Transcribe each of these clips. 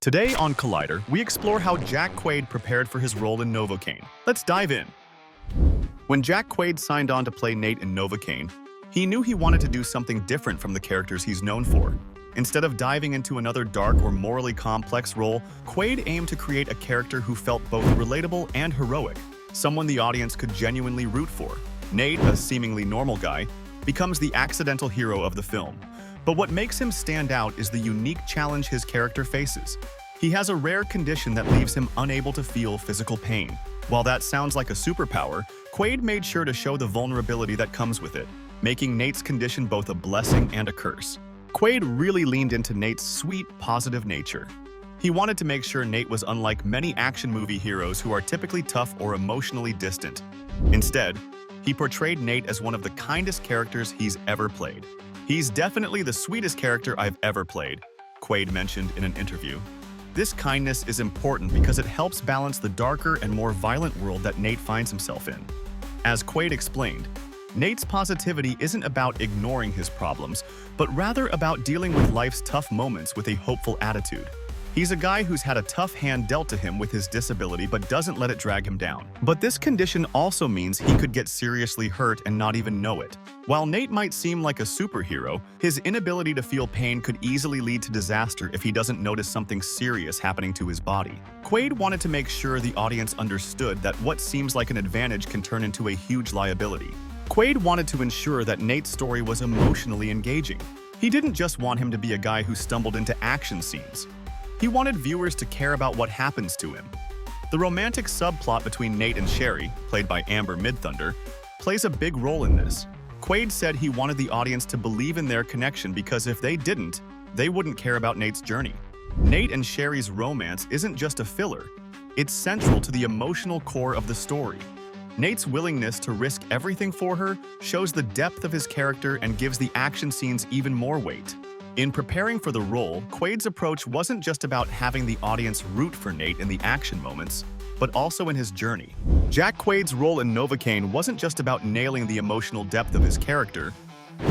Today on Collider, we explore how Jack Quaid prepared for his role in Novocaine. Let's dive in. When Jack Quaid signed on to play Nate in Novocaine, he knew he wanted to do something different from the characters he's known for. Instead of diving into another dark or morally complex role, Quaid aimed to create a character who felt both relatable and heroic, someone the audience could genuinely root for. Nate, a seemingly normal guy, becomes the accidental hero of the film. But what makes him stand out is the unique challenge his character faces. He has a rare condition that leaves him unable to feel physical pain. While that sounds like a superpower, Quaid made sure to show the vulnerability that comes with it, making Nate's condition both a blessing and a curse. Quaid really leaned into Nate's sweet, positive nature. He wanted to make sure Nate was unlike many action movie heroes who are typically tough or emotionally distant. Instead, he portrayed Nate as one of the kindest characters he's ever played. "He's definitely the sweetest character I've ever played," Quaid mentioned in an interview. This kindness is important because it helps balance the darker and more violent world that Nate finds himself in. As Quaid explained, Nate's positivity isn't about ignoring his problems, but rather about dealing with life's tough moments with a hopeful attitude. He's a guy who's had a tough hand dealt to him with his disability but doesn't let it drag him down. But this condition also means he could get seriously hurt and not even know it. While Nate might seem like a superhero, his inability to feel pain could easily lead to disaster if he doesn't notice something serious happening to his body. Quaid wanted to make sure the audience understood that what seems like an advantage can turn into a huge liability. Quaid wanted to ensure that Nate's story was emotionally engaging. He didn't just want him to be a guy who stumbled into action scenes. He wanted viewers to care about what happens to him. The romantic subplot between Nate and Sherry, played by Amber Midthunder, plays a big role in this. Quaid said he wanted the audience to believe in their connection because if they didn't, they wouldn't care about Nate's journey. Nate and Sherry's romance isn't just a filler, it's central to the emotional core of the story. Nate's willingness to risk everything for her shows the depth of his character and gives the action scenes even more weight. In preparing for the role, Quaid's approach wasn't just about having the audience root for Nate in the action moments, but also in his journey. Jack Quaid's role in Novocaine wasn't just about nailing the emotional depth of his character.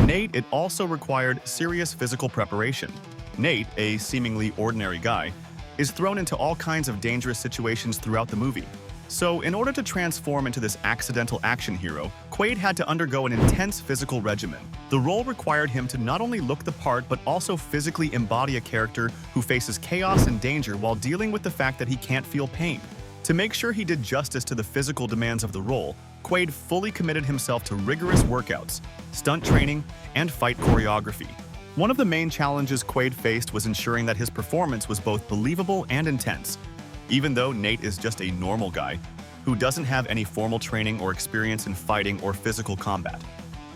It also required serious physical preparation. Nate, a seemingly ordinary guy, is thrown into all kinds of dangerous situations throughout the movie. So, in order to transform into this accidental action hero, Quaid had to undergo an intense physical regimen. The role required him to not only look the part but also physically embody a character who faces chaos and danger while dealing with the fact that he can't feel pain. To make sure he did justice to the physical demands of the role, Quaid fully committed himself to rigorous workouts, stunt training, and fight choreography. One of the main challenges Quaid faced was ensuring that his performance was both believable and intense. Even though Nate is just a normal guy who doesn't have any formal training or experience in fighting or physical combat.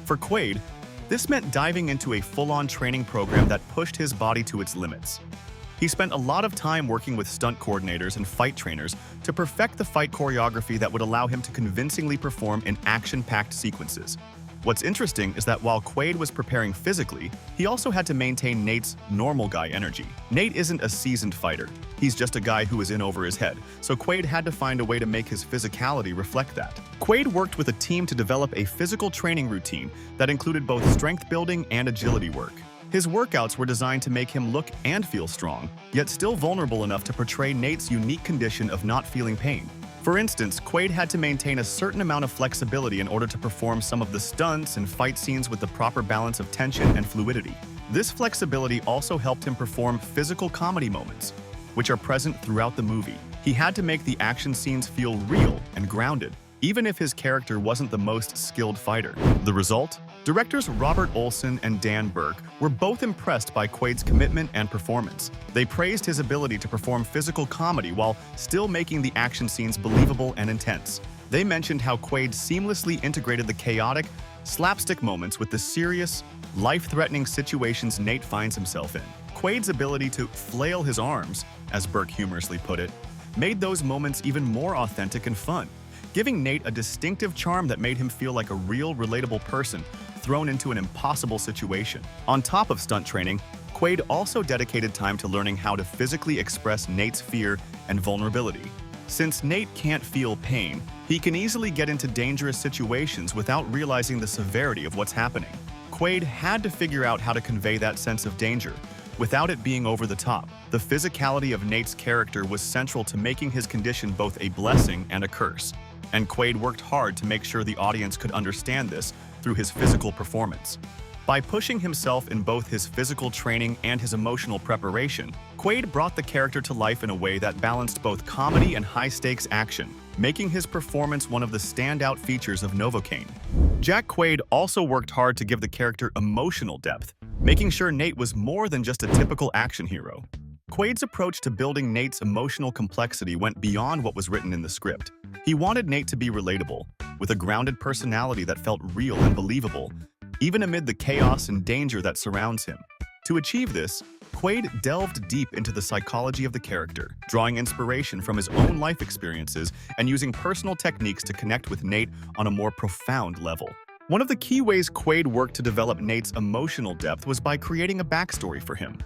For Quaid, this meant diving into a full-on training program that pushed his body to its limits. He spent a lot of time working with stunt coordinators and fight trainers to perfect the fight choreography that would allow him to convincingly perform in action-packed sequences. What's interesting is that while Quaid was preparing physically, he also had to maintain Nate's normal guy energy. Nate isn't a seasoned fighter. He's just a guy who is in over his head, so Quaid had to find a way to make his physicality reflect that. Quaid worked with a team to develop a physical training routine that included both strength building and agility work. His workouts were designed to make him look and feel strong, yet still vulnerable enough to portray Nate's unique condition of not feeling pain. For instance, Quaid had to maintain a certain amount of flexibility in order to perform some of the stunts and fight scenes with the proper balance of tension and fluidity. This flexibility also helped him perform physical comedy moments, which are present throughout the movie. He had to make the action scenes feel real and grounded, even if his character wasn't the most skilled fighter. The result? Directors Robert Olson and Dan Burke were both impressed by Quaid's commitment and performance. They praised his ability to perform physical comedy while still making the action scenes believable and intense. They mentioned how Quaid seamlessly integrated the chaotic, slapstick moments with the serious, life-threatening situations Nate finds himself in. Quaid's ability to flail his arms, as Burke humorously put it, made those moments even more authentic and fun, giving Nate a distinctive charm that made him feel like a real, relatable person thrown into an impossible situation. On top of stunt training, Quaid also dedicated time to learning how to physically express Nate's fear and vulnerability. Since Nate can't feel pain, he can easily get into dangerous situations without realizing the severity of what's happening. Quaid had to figure out how to convey that sense of danger, without it being over the top. The physicality of Nate's character was central to making his condition both a blessing and a curse, and Quaid worked hard to make sure the audience could understand this through his physical performance. By pushing himself in both his physical training and his emotional preparation, Quaid brought the character to life in a way that balanced both comedy and high-stakes action, making his performance one of the standout features of Novocaine. Jack Quaid also worked hard to give the character emotional depth, making sure Nate was more than just a typical action hero. Quaid's approach to building Nate's emotional complexity went beyond what was written in the script. He wanted Nate to be relatable, with a grounded personality that felt real and believable, even amid the chaos and danger that surrounds him. To achieve this, Quaid delved deep into the psychology of the character, drawing inspiration from his own life experiences and using personal techniques to connect with Nate on a more profound level. One of the key ways Quaid worked to develop Nate's emotional depth was by creating a backstory for him.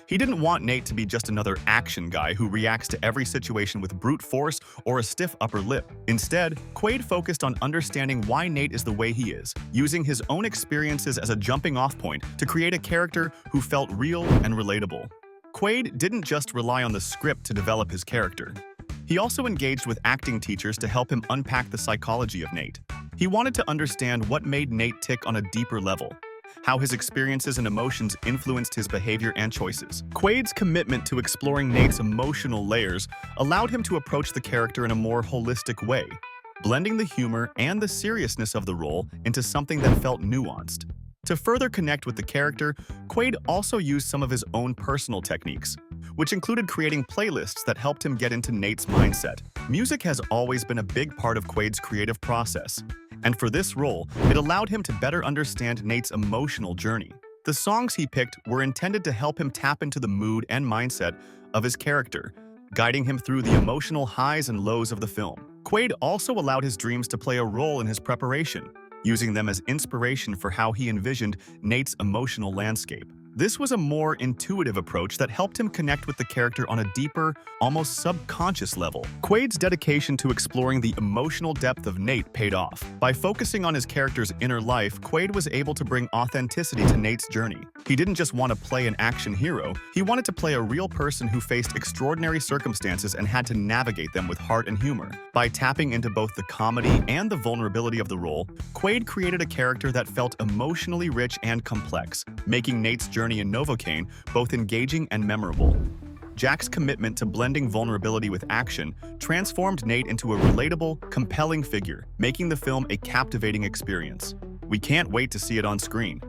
He didn't want Nate to be just another action guy who reacts to every situation with brute force or a stiff upper lip. Instead, Quaid focused on understanding why Nate is the way he is, using his own experiences as a jumping-off point to create a character who felt real and relatable. Quaid didn't just rely on the script to develop his character. He also engaged with acting teachers to help him unpack the psychology of Nate. He wanted to understand what made Nate tick on a deeper level, how his experiences and emotions influenced his behavior and choices. Quaid's commitment to exploring Nate's emotional layers allowed him to approach the character in a more holistic way, blending the humor and the seriousness of the role into something that felt nuanced. To further connect with the character, Quaid also used some of his own personal techniques, which included creating playlists that helped him get into Nate's mindset. Music has always been a big part of Quaid's creative process, and for this role, it allowed him to better understand Nate's emotional journey. The songs he picked were intended to help him tap into the mood and mindset of his character, guiding him through the emotional highs and lows of the film. Quaid also allowed his dreams to play a role in his preparation, using them as inspiration for how he envisioned Nate's emotional landscape. This was a more intuitive approach that helped him connect with the character on a deeper, almost subconscious level. Quaid's dedication to exploring the emotional depth of Nate paid off. By focusing on his character's inner life, Quaid was able to bring authenticity to Nate's journey. He didn't just want to play an action hero, he wanted to play a real person who faced extraordinary circumstances and had to navigate them with heart and humor. By tapping into both the comedy and the vulnerability of the role, Quaid created a character that felt emotionally rich and complex, making Nate's journey in Novocaine both engaging and memorable. Jack's commitment to blending vulnerability with action transformed Nate into a relatable, compelling figure, making the film a captivating experience. We can't wait to see it on screen.